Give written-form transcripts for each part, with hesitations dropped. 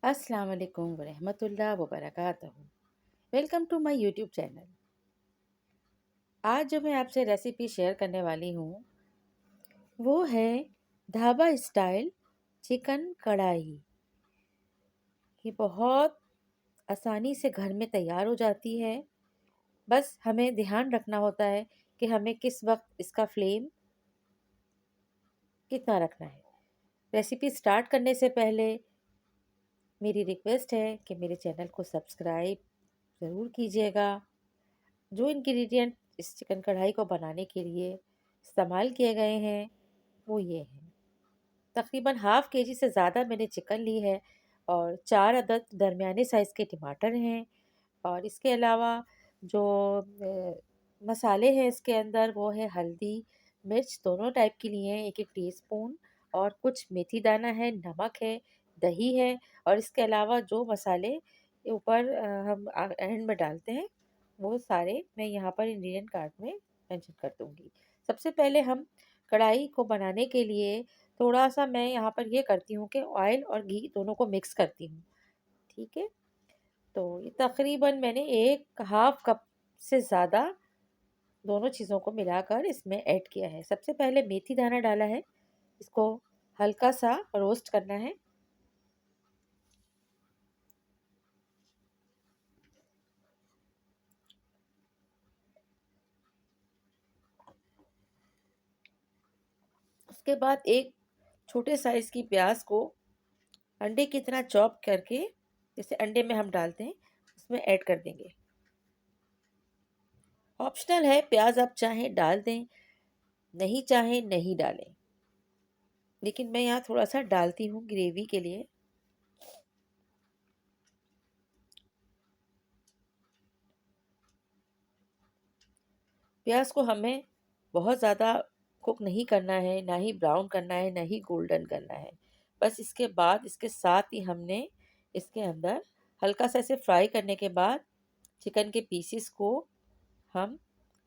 अस्सलाम वालेकुम वरहमतुल्लाह वबरकातुहू। Welcome to my YouTube channel. आज जो मैं आपसे रेसिपी शेयर करने वाली हूँ वो है ढाबा स्टाइल चिकन कढ़ाई। ये बहुत आसानी से घर में तैयार हो जाती है। बस हमें ध्यान रखना होता है कि हमें किस वक्त इसका फ्लेम कितना रखना है। रेसिपी स्टार्ट करने से पहले मेरी रिक्वेस्ट है कि मेरे चैनल को सब्सक्राइब ज़रूर कीजिएगा। जो इंग्रेडिएंट इस चिकन कढ़ाई को बनाने के लिए इस्तेमाल किए गए हैं वो ये हैं। तकरीबन हाफ़ केजी से ज़्यादा मैंने चिकन ली है और 4 अदद दरमियाने साइज़ के टमाटर हैं। और इसके अलावा जो मसाले हैं इसके अंदर वो है हल्दी, मिर्च दोनों टाइप की लिए हैं, 1-1 टीस्पून। और कुछ मेथी दाना है, नमक है, दही है। और इसके अलावा जो मसाले ऊपर हम एंड में डालते हैं वो सारे मैं यहाँ पर इंग्रेडिएंट कार्ड में मेंशन कर दूँगी। सबसे पहले हम कढ़ाई को बनाने के लिए थोड़ा-सा मैं यहाँ पर ये करती हूँ कि ऑयल और घी दोनों को मिक्स करती हूँ, ठीक है? तो ये तकरीबन मैंने 1 हाफ़ कप से ज़्यादा दोनों चीज़ों को मिलाकर इसमें ऐड किया है। सबसे पहले मेथी दाना डाला है, इसको हल्का-सा रोस्ट करना है। उसके बाद एक छोटे साइज़ की प्याज़ को अंडे की तरह चॉप करके, जैसे अंडे में हम डालते हैं, उसमें ऐड कर देंगे। ऑप्शनल है, प्याज़ आप चाहें डाल दें, नहीं चाहें नहीं डालें। लेकिन मैं यहाँ थोड़ा-सा डालती हूँ ग्रेवी के लिए। प्याज़ को हमें बहुत ज़्यादा कुक नहीं करना है, ना ही ब्राउन करना है, ना ही गोल्डन करना है। बस इसके बाद इसके साथ ही हमने इसके अंदर हल्का-सा इसे फ्राई करने के बाद चिकन के पीसेस को हम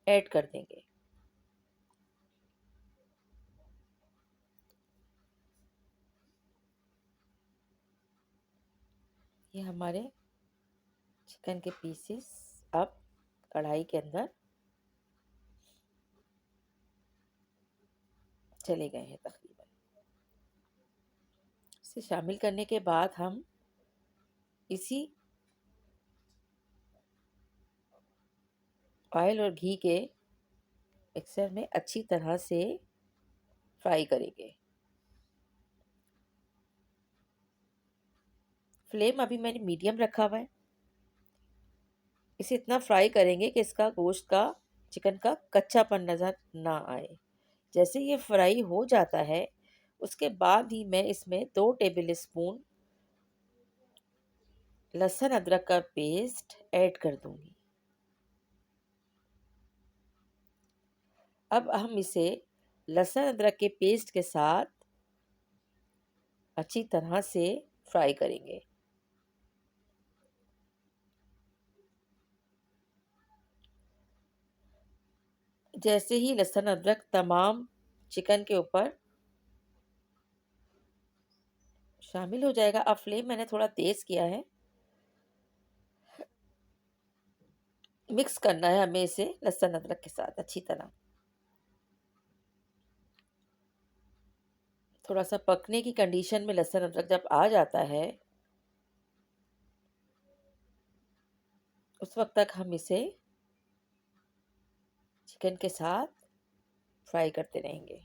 ऐड कर देंगे। ये हमारे चिकन के पीसेस अब कढ़ाई के अंदर चले गए हैं तकरीबन। इसे शामिल करने के बाद हम इसी ऑयल और घी के मिक्सर में अच्छी तरह से फ्राई करेंगे। फ्लेम अभी मैंने मीडियम रखा हुआ है। इसे इतना फ्राई करेंगे कि इसका गोश्त का चिकन का कच्चापन नज़र ना आए। जैसे ये फ्राई हो जाता है उसके बाद ही मैं इसमें 2 टेबल स्पून लहसुन अदरक का पेस्ट ऐड कर दूंगी। अब हम इसे लहसुन अदरक के पेस्ट के साथ अच्छी तरह से फ्राई करेंगे। जैसे ही लहसुन अदरक तमाम चिकन के ऊपर शामिल हो जाएगा, अब फ्लेम मैंने थोड़ा तेज़ किया है। मिक्स करना है हमें इसे लहसुन अदरक के साथ अच्छी तरह। थोड़ा सा पकने की कंडीशन में लहसुन अदरक जब आ जाता है उस वक्त तक हम इसे चिकन के साथ फ्राई करते रहेंगे।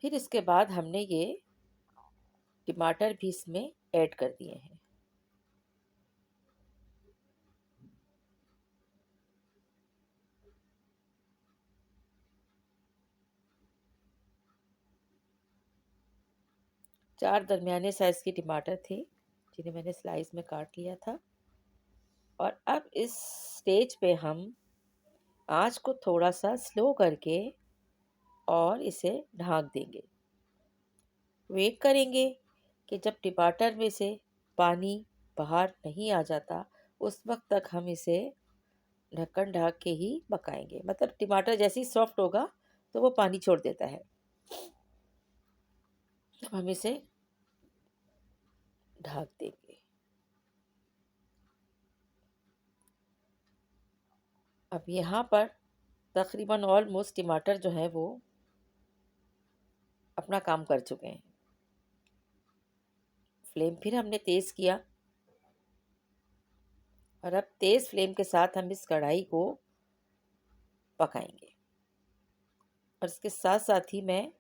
फिर इसके बाद हमने ये टमाटर भी इसमें ऐड कर दिए हैं। चार दरमियाने साइज के टमाटर थे जिन्हें मैंने स्लाइस में काट लिया था। और अब इस स्टेज पे हम आंच को थोड़ा सा स्लो करके और इसे ढक देंगे। वेट करेंगे कि जब टमाटर में से पानी बाहर नहीं आ जाता उस वक्त तक हम इसे ढक्कन ढक के ही पकाएंगे। मतलब टमाटर जैसे ही सॉफ्ट होगा तो वो पानी छोड़ देता है। अब हम इसे ढक देंगे। अब यहाँ पर तकरीबन ऑलमोस्ट टमाटर जो है वो अपना काम कर चुके हैं। फ्लेम फिर हमने तेज़ किया और अब तेज़ फ्लेम के साथ हम इस कढ़ाई को पकाएंगे। और इसके साथ साथ ही मैं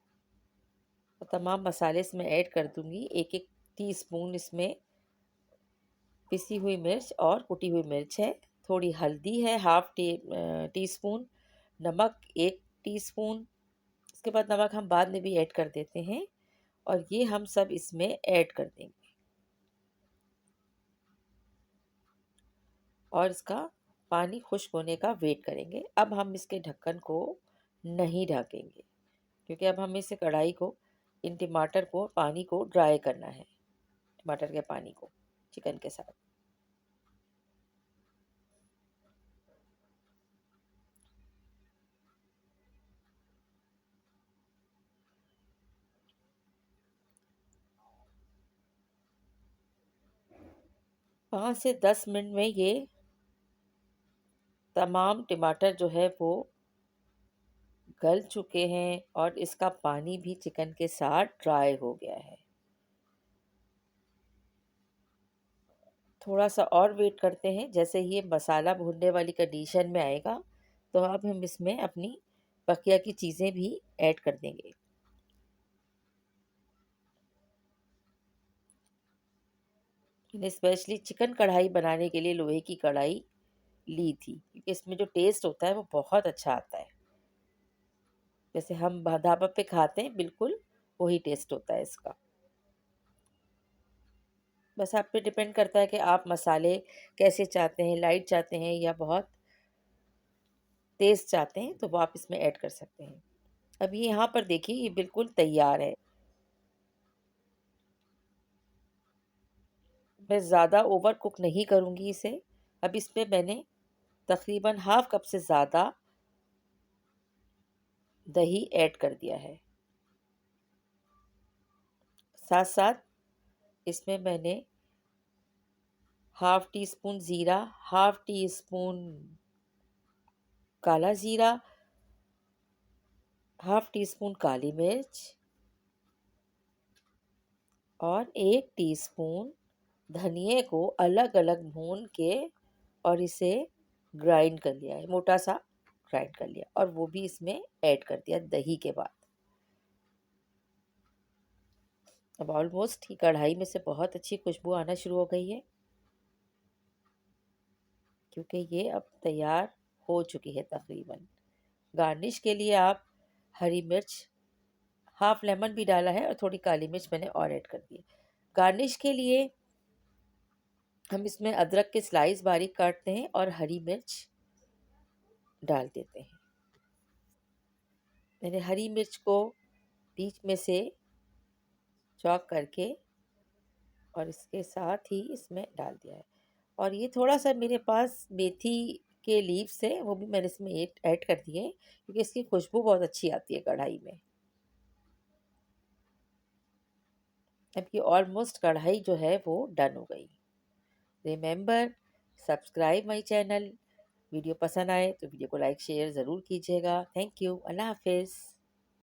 तमाम मसाले इसमें ऐड कर दूंगी। एक एक टीस्पून इसमें पिसी हुई मिर्च और कुटी हुई मिर्च है। थोड़ी हल्दी है, टी स्पून नमक, 1 टीस्पून। इसके बाद नमक हम बाद में भी ऐड कर देते हैं और ये हम सब इसमें ऐड कर देंगे और इसका पानी खुश्क होने का वेट करेंगे। अब हम इसके ढक्कन को नहीं ढकेंगे क्योंकि अब हमें इसे कढ़ाई को, इन टमाटर को, पानी को ड्राई करना है। टमाटर के पानी को चिकन के साथ। 5 से 10 मिनट में ये तमाम टमाटर जो है वो गल चुके हैं और इसका पानी भी चिकन के साथ ड्राई हो गया है। थोड़ा सा और वेट करते हैं। जैसे ही ये मसाला भूनने वाली कंडीशन में आएगा तो अब हम इसमें अपनी बकिया की चीज़ें भी ऐड कर देंगे। मैंने स्पेशली चिकन कढ़ाई बनाने के लिए लोहे की कढ़ाई ली थी क्योंकि इसमें जो टेस्ट होता है वो बहुत अच्छा आता है। जैसे हम ढाबा पे खाते हैं बिल्कुल वही टेस्ट होता है इसका। बस आप पे डिपेंड करता है कि आप मसाले कैसे चाहते हैं, लाइट चाहते हैं या बहुत तेज़ चाहते हैं, तो वो आप इसमें ऐड कर सकते हैं। अभी यहाँ पर देखिए ये बिल्कुल तैयार है। मैं ज़्यादा ओवर कुक नहीं करूँगी इसे। अब इसमें मैंने तकरीबन हाफ़ कप से ज़्यादा दही ऐड कर दिया है। साथ-साथ इसमें मैंने हाफ़ टी स्पून ज़ीरा, हाफ़ टी स्पून काला ज़ीरा, हाफ़ टी स्पून काली मिर्च और 1 टीस्पून धनिये को अलग-अलग भून के और इसे ग्राइंड कर लिया है, मोटा-सा ग्राइंड कर लिया और वो भी इसमें ऐड कर दिया दही के बाद। अब ऑलमोस्ट ही कढ़ाई में से बहुत अच्छी खुशबू आना शुरू हो गई है क्योंकि ये अब तैयार हो चुकी है तकरीबन। गार्निश के लिए आप हरी मिर्च, हाफ लेमन भी डाला है और थोड़ी काली मिर्च मैंने और ऐड कर दी है। गार्निश के लिए हम इसमें अदरक के स्लाइस बारीक काटते हैं और हरी मिर्च डाल देते हैं। मैंने हरी मिर्च को बीच में से चॉप करके और इसके साथ ही इसमें डाल दिया है। और ये थोड़ा सा मेरे पास मेथी के लीव्स है, वो भी मैंने इसमें ऐड ऐड कर दिए क्योंकि इसकी खुशबू बहुत अच्छी आती है कढ़ाई में। अब ये ऑलमोस्ट कढ़ाई जो है वो डन हो गई। Remember, subscribe my channel. Video पसंद आए तो वीडियो को लाइक शेयर ज़रूर कीजिएगा। Thank you. अल्लाह हाफिज़।